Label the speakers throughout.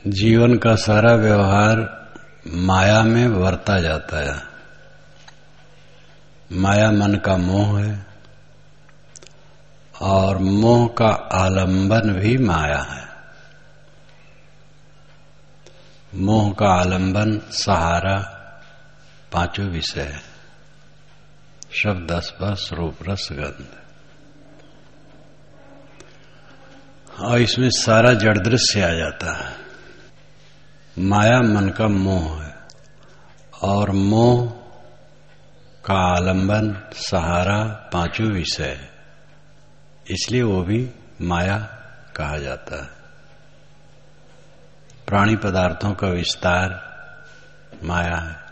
Speaker 1: जीवन का सारा व्यवहार माया में बरता जाता है। माया मन का मोह है और मोह का आलंबन भी माया है। मोह का आलंबन सहारा पांचों विषय है, शब्द स्पर्श रूप रस गंध, और इसमें सारा जड़ दृश्य आ जाता है। माया मन का मोह है और मोह का आलंबन सहारा पांचों विषय है, इसलिए वो भी माया कहा जाता है। प्राणी पदार्थों का विस्तार माया है।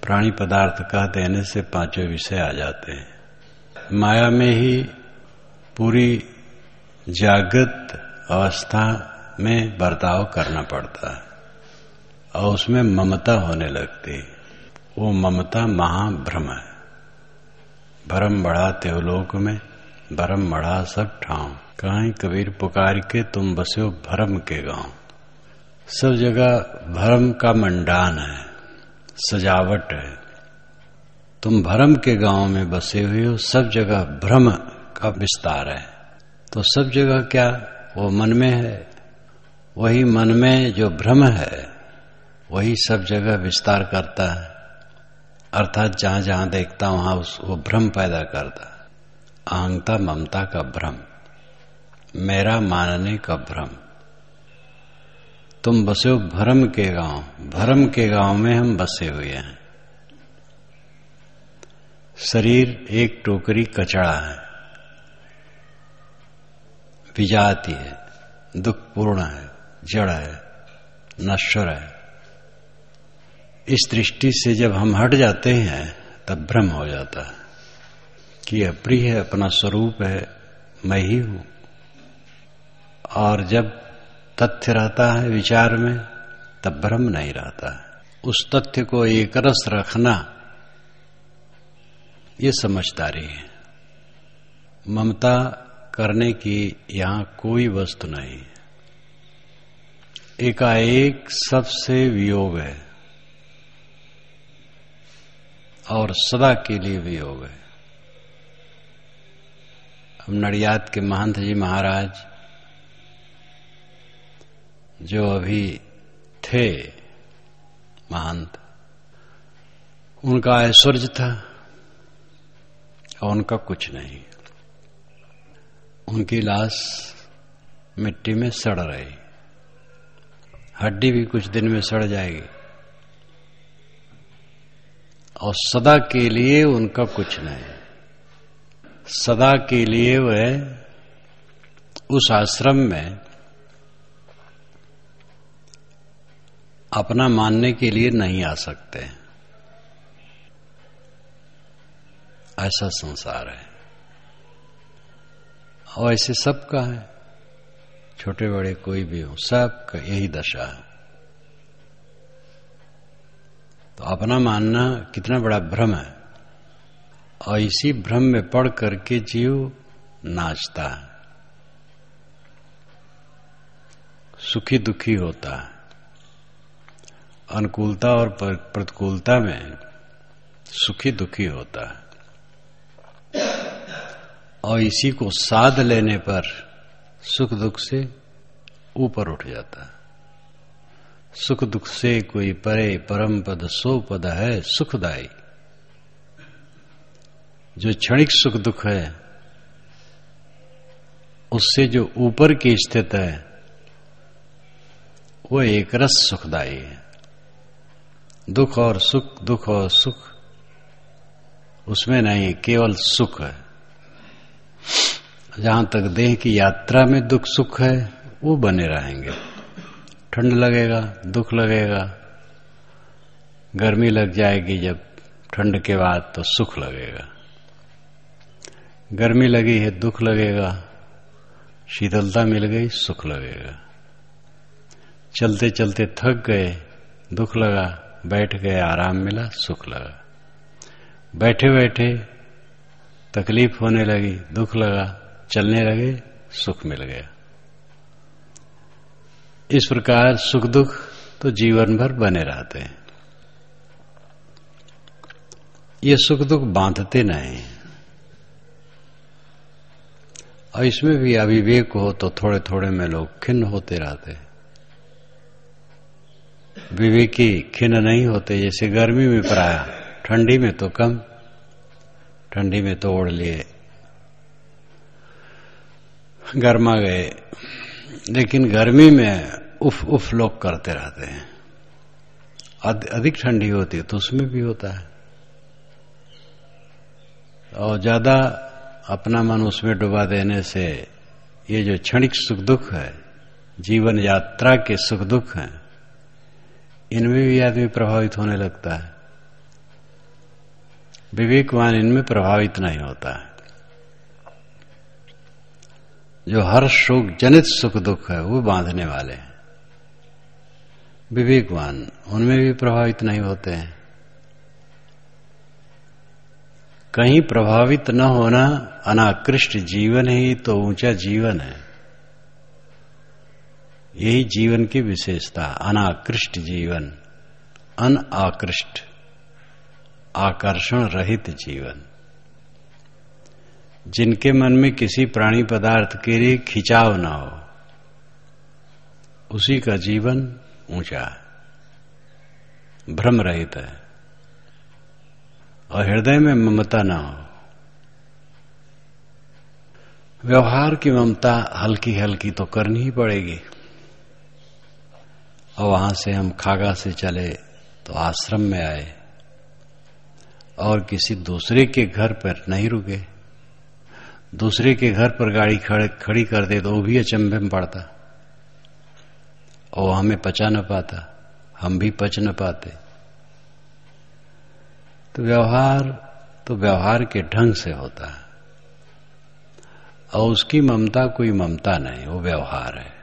Speaker 1: प्राणी पदार्थ कह देने से पांचों विषय आ जाते हैं। माया में ही पूरी जागृत अवस्था में बर्ताव करना पड़ता है और उसमें ममता होने लगती। वो ममता महाभ्रम है। भरम बढ़ा त्योलोक में, भरम बढ़ा सब ठाव। कहीं कबीर पुकार के तुम बस्यो भरम के गांव। सब जगह भरम का मंडान है, सजावट है। तुम भरम के गांव में बसे हुए हो, सब जगह भ्रम का विस्तार है। तो सब जगह क्या वो मन में है। वही मन में जो भ्रम है वही सब जगह विस्तार करता है, अर्थात जहां जहां देखता वहां वो भ्रम पैदा करता है। अहंता ममता का भ्रम, मेरा मानने का भ्रम। तुम बसे हो भरम के गांव। भरम के गांव में हम बसे हुए हैं। शरीर एक टोकरी कचड़ा है, विजाती है, दुखपूर्ण है, जड़ है, नश्वर है। इस दृष्टि से जब हम हट जाते हैं तब भ्रम हो जाता है कि अप्रिय है, अपना स्वरूप है, मैं ही हूं। और जब तथ्य रहता है विचार में तब भ्रम नहीं रहता है। उस तथ्य को एक रस रखना ये समझदारी है। ममता करने की यहां कोई वस्तु नहीं। एकाएक सबसे वियोग है और सदा के लिए वियोग है। हम नडियाद के महंत जी महाराज जो अभी थे महंत, उनका ऐश्वर्य था और उनका कुछ नहीं। उनकी लाश मिट्टी में सड़ रही, हड्डी भी कुछ दिन में सड़ जाएगी और सदा के लिए उनका कुछ नहीं। सदा के लिए वह उस आश्रम में अपना मानने के लिए नहीं आ सकते। ऐसा संसार है और ऐसे सबका है, छोटे बड़े कोई भी हो, सबका यही दशा है। तो अपना मानना कितना बड़ा भ्रम है और इसी भ्रम में पड़ करके जीव नाचता है, सुखी दुखी होता है। अनुकूलता और प्रतिकूलता में सुखी दुखी होता है और इसी को साध लेने पर सुख दुख से ऊपर उठ जाता है। सुख दुख से कोई परे, परम पद सो पद है सुखदाई। जो क्षणिक सुख दुख है उससे जो ऊपर की स्थित है वो एक रस सुखदाई है। दुख और सुख, दुख और सुख उसमें नहीं, केवल सुख है। जहां तक देह की यात्रा में दुख सुख है वो बने रहेंगे। ठंड लगेगा, दुख लगेगा, गर्मी लग जाएगी जब ठंड के बाद तो सुख लगेगा। गर्मी लगी है, दुख लगेगा, शीतलता मिल गई, सुख लगेगा। चलते चलते थक गए, दुख लगा, बैठ गए, आराम मिला, सुख लगा। बैठे बैठे तकलीफ होने लगी, दुख लगा, चलने लगे, सुख मिल गया। इस प्रकार सुख दुख तो जीवन भर बने रहते हैं। ये सुख दुख बांधते नहीं, और इसमें भी अविवेक हो तो थोड़े थोड़े में लोग खिन्न होते रहते हैं। विवेकी खिन्न नहीं होते। जैसे गर्मी में प्राय, ठंडी में तो कम, ठंडी में तो ओढ़ लिए, गर्मा गए, लेकिन गर्मी में उफ उफ लोग करते रहते हैं। अधिक ठंडी होती है तो उसमें भी होता है, और ज्यादा अपना मन उसमें डुबा देने से ये जो क्षणिक सुख दुख है, जीवन यात्रा के सुख दुख हैं, इनमें भी आदमी प्रभावित होने लगता है। विवेकवान इनमें प्रभावित नहीं होता है। जो हर शोक जनित सुख दुख है वो बांधने वाले हैं। विवेकवान उनमें भी प्रभावित नहीं होते हैं। कहीं प्रभावित न होना अनाकृष्ट जीवन ही तो ऊंचा जीवन है। यही जीवन की विशेषता, अनाकृष्ट जीवन, अनाकृष्ट, आकर्षण रहित जीवन। जिनके मन में किसी प्राणी पदार्थ के लिए खिंचाव न हो, उसी का जीवन ऊंचा है, भ्रम रहित है, और हृदय में ममता न हो। व्यवहार की ममता हल्की हल्की तो करनी ही पड़ेगी। और वहां से हम खागा से चले तो आश्रम में आए, और किसी दूसरे के घर पर नहीं रुके। दूसरे के घर पर गाड़ी खड़ी कर दे तो वो भी अचंभे में पड़ता, और हमें पचा न पाता, हम भी पच न पाते। तो व्यवहार के ढंग से होता है, और उसकी ममता कोई ममता नहीं, वो व्यवहार है।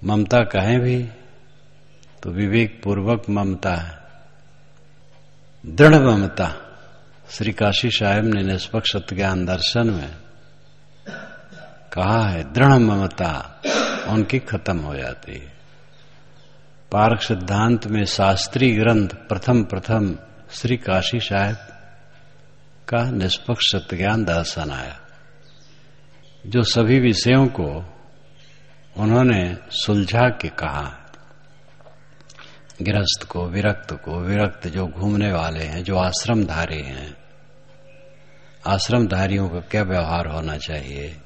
Speaker 1: ममता कहें भी तो विवेक पूर्वक ममता है, दृढ़ ममता। श्री काशी साहेब ने निष्पक्ष सत्ज्ञान दर्शन में कहा है, दृढ़ ममता उनकी खत्म हो जाती है। पारक सिद्धांत में शास्त्रीय ग्रंथ प्रथम श्री काशी साहेब का निष्पक्ष सत्ज्ञान दर्शन आया, जो सभी विषयों को उन्होंने सुलझा के कहा। गृहस्थ को, विरक्त जो घूमने वाले हैं, जो आश्रमधारी हैं, आश्रमधारियों का क्या व्यवहार होना चाहिए,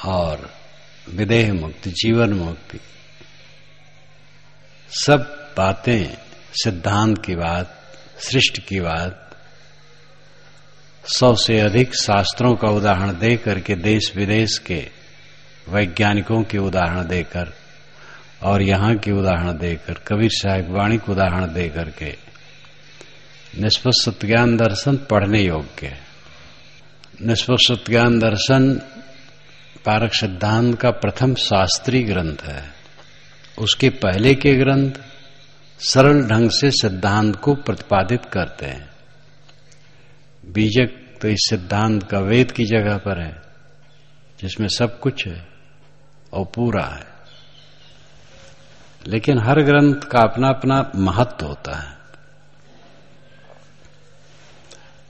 Speaker 1: और विदेह मुक्ति, जीवन मुक्ति, सब बातें, सिद्धांत की बात, सृष्टि की बात, 100 से अधिक शास्त्रों का उदाहरण दे करके, देश विदेश के वैज्ञानिकों के उदाहरण देकर, और यहाँ की उदाहरण देकर, कबीर साहिब वाणी को उदाहरण दे करके निष्पक्ष सत्ज्ञान दर्शन पढ़ने योग्य है। निष्पक्ष सत्ज्ञान दर्शन पारक सिद्धांत का प्रथम शास्त्रीय ग्रंथ है। उसके पहले के ग्रंथ सरल ढंग से सिद्धांत को प्रतिपादित करते हैं। बीजक तो इस सिद्धांत का वेद की जगह पर है, जिसमें सब कुछ है और पूरा है। लेकिन हर ग्रंथ का अपना अपना महत्व होता है।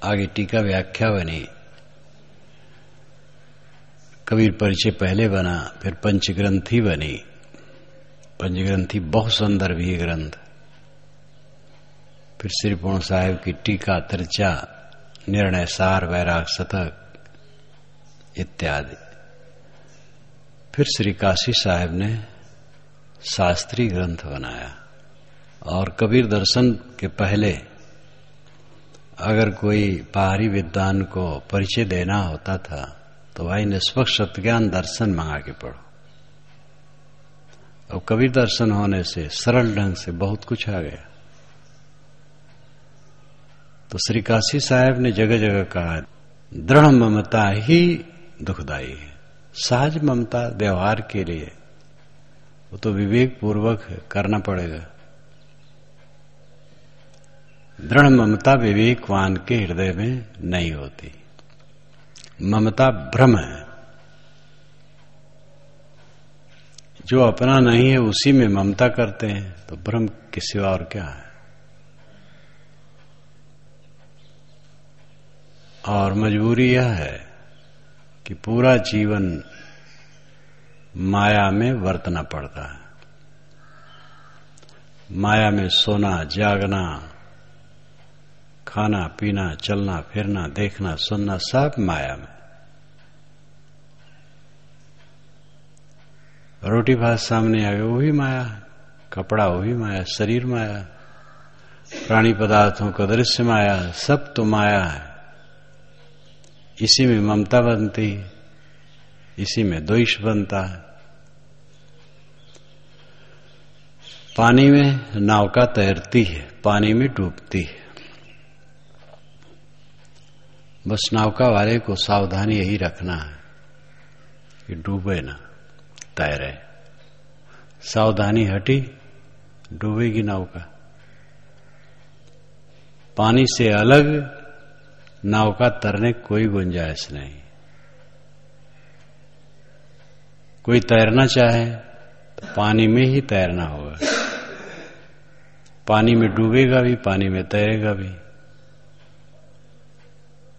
Speaker 1: आगे टीका व्याख्या बनी, कबीर परिचय पहले बना, फिर पंचग्रंथी बनी। पंचग्रंथी बहुत सुंदर भी ग्रंथ, फिर श्री पूर्ण साहिब की टीका, तिरचा, निर्णय सार, वैराग शतक इत्यादि। फिर श्री काशी साहिब ने शास्त्रीय ग्रंथ बनाया। और कबीर दर्शन के पहले अगर कोई बाहरी विद्वान को परिचय देना होता था तो भाई निष्पक्ष सत्ज्ञान दर्शन मंगा के पढ़ो। और कबीर दर्शन होने से सरल ढंग से बहुत कुछ आ गया। तो श्री काशी साहब ने जगह जगह कहा, दृढ़ ममता ही दुखदायी है। सहज ममता व्यवहार के लिए वो तो विवेक पूर्वक करना पड़ेगा। दृढ़ ममता विवेकवान के हृदय में नहीं होती। ममता भ्रम है। जो अपना नहीं है उसी में ममता करते हैं, तो ब्रह्म के सिवा और क्या है। और मजबूरी यह है कि पूरा जीवन माया में वर्तना पड़ता है। माया में सोना, जागना, खाना पीना, चलना फिरना, देखना सुनना, सब माया में। रोटी भात सामने आ गए वो भी माया है, कपड़ा वो भी माया, शरीर माया, प्राणी पदार्थों का दृश्य माया, सब तो माया है। इसी में ममता बनती है, इसी में द्वेष बनता है। पानी में नौका तैरती है, पानी में डूबती है। बस नौका वाले को सावधानी यही रखना है कि डूबे ना, तैरे। सावधानी हटी, डूबेगी नौका। पानी से अलग नौका तैरने की कोई गुंजाइश नहीं। कोई तैरना चाहे तो पानी में ही तैरना होगा। पानी में डूबेगा भी, पानी में तैरेगा भी।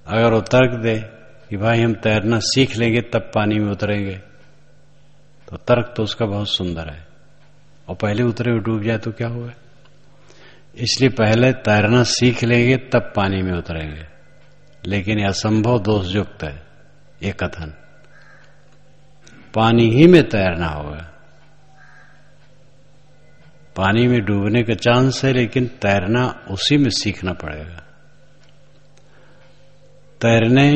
Speaker 1: अगर वो तर्क दे कि भाई हम तैरना सीख लेंगे तब पानी में उतरेंगे, तो तर्क तो उसका बहुत सुंदर है, और पहले उतरे हुए डूब जाए तो क्या हुआ। इसलिए पहले तैरना सीख लेंगे तब पानी में उतरेंगे, लेकिन यह असंभव दोषयुक्त है ये कथन। पानी ही में तैरना होगा। पानी में डूबने का चांस है, लेकिन तैरना उसी में सीखना पड़ेगा। तैरने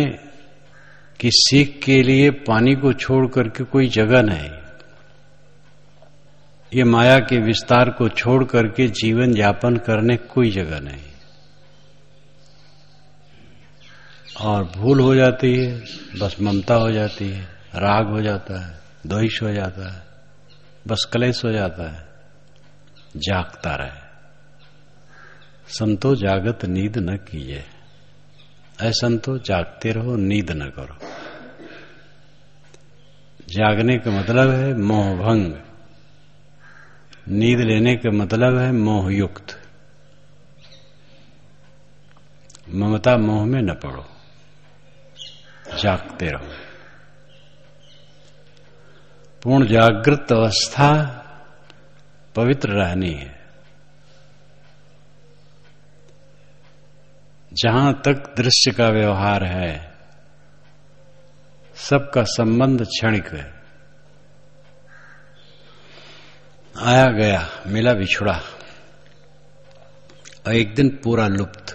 Speaker 1: की सीख के लिए पानी को छोड़ करके कोई जगह नहीं। ये माया के विस्तार को छोड़ करके जीवन यापन करने कोई जगह नहीं। और भूल हो जाती है, बस ममता हो जाती है, राग हो जाता है, द्वेष हो जाता है, बस क्लेश हो जाता है। जागता रहे। संतो जागत नींद न कीजिए। ऐ संतो जागते रहो, नींद न करो। जागने का मतलब है मोह भंग, नींद लेने का मतलब है मोह युक्त। ममता मोह में न पड़ो, जागते रहो। पूर्ण जागृत अवस्था पवित्र रहनी है। जहां तक दृश्य का व्यवहार है, सबका संबंध क्षणिक है। आया गया, मिला बिछुड़ा, और एक दिन पूरा लुप्त।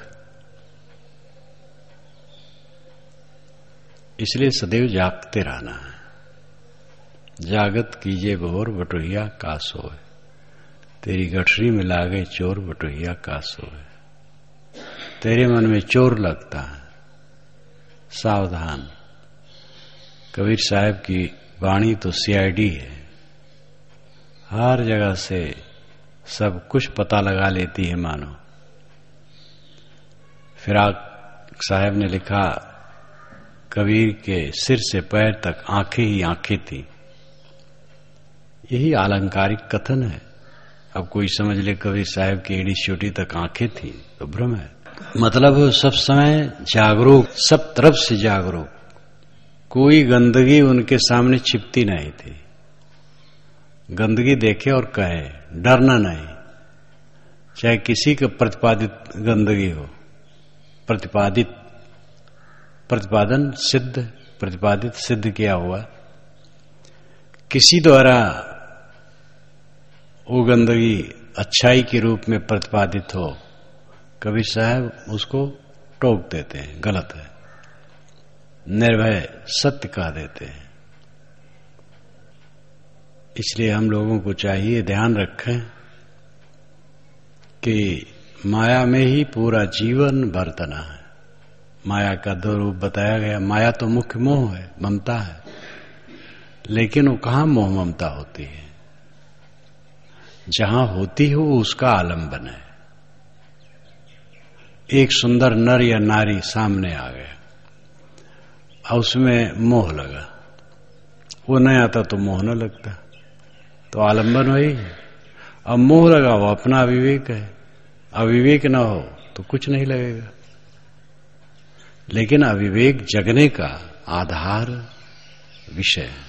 Speaker 1: इसलिए सदैव जागते रहना है। जागत कीजिए भोर, बटोहिया का सोए। तेरी गठरी में लागे चोर, बटोहिया का सोए। तेरे मन में चोर लगता है, सावधान। कबीर साहब की वाणी तो सीआईडी है, हर जगह से सब कुछ पता लगा लेती है मानो। फिराक साहब ने लिखा, कबीर के सिर से पैर तक आंखें ही आंखें थी। यही अलंकारिक कथन है। अब कोई समझ ले कबीर साहब की एड़ी चोटी तक आंखें थी, तो भ्रम है। मतलब सब समय जागरूक, सब तरफ से जागरूक। कोई गंदगी उनके सामने छिपती नहीं थी। गंदगी देखे और कहे, डरना नहीं। चाहे किसी का प्रतिपादित गंदगी हो, प्रतिपादन सिद्ध, प्रतिपादित सिद्ध किया हुआ, किसी द्वारा वो गंदगी अच्छाई के रूप में प्रतिपादित हो, कबीर साहब उसको टोक देते हैं, गलत है। निर्भय सत्य कह देते हैं। इसलिए हम लोगों को चाहिए ध्यान रखें कि माया में ही पूरा जीवन बरतना है। माया का दो रूप बताया गया। माया तो मुख्य मोह है, ममता है, लेकिन वो कहां मोह ममता होती है। जहां होती हो उसका आलंबन है। एक सुंदर नर या नारी सामने आ गया और उसमें मोह लगा, वो नहीं आता तो मोह न लगता। तो आलंबन वही है। अब मोह लगा वो अपना अविवेक है, अविवेक ना हो तो कुछ नहीं लगेगा। लेकिन अविवेक जगने का आधार विषय है।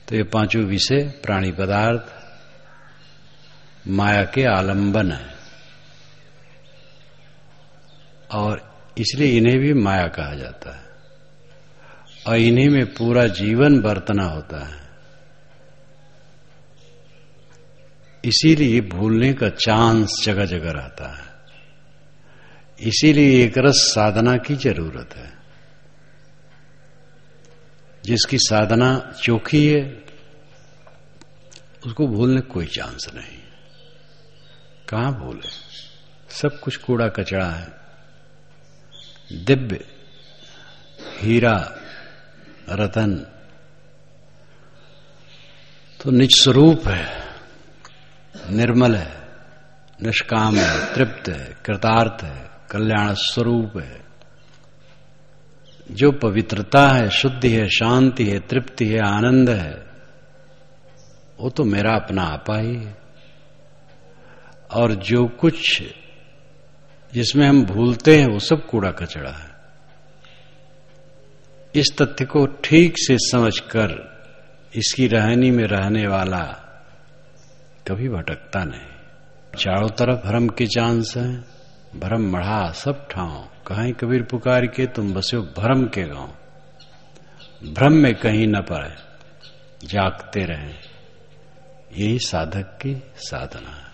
Speaker 1: तो ये पांचों विषय प्राणी पदार्थ माया के आलंबन है, और इसलिए इन्हें भी माया कहा जाता है, और इन्हीं में पूरा जीवन बरतना होता है। इसीलिए भूलने का चांस जगह जगह रहता है। इसीलिए एक रस साधना की जरूरत है। जिसकी साधना चोखी है उसको भूलने कोई चांस नहीं। कहां भूले, सब कुछ कूड़ा कचड़ा है। दिव्य हीरा रतन तो निज स्वरूप है, निर्मल है, निष्काम है, तृप्त है, कृतार्थ है, कल्याण स्वरूप है। जो पवित्रता है, शुद्धि है, शांति है, तृप्ति है, आनंद है, वो तो मेरा अपना आपा ही है। और जो कुछ जिसमें हम भूलते हैं वो सब कूड़ा कचड़ा है। इस तथ्य को ठीक से समझकर इसकी रहनी में रहने वाला कभी भटकता नहीं। चारों तरफ भ्रम के चांस हैं, भ्रम मढ़ा सब ठाव, कहीं कबीर पुकार के तुम बस्यो भ्रम के गांव। भ्रम में कहीं न पड़े, जागते रहें, यही साधक की साधना है।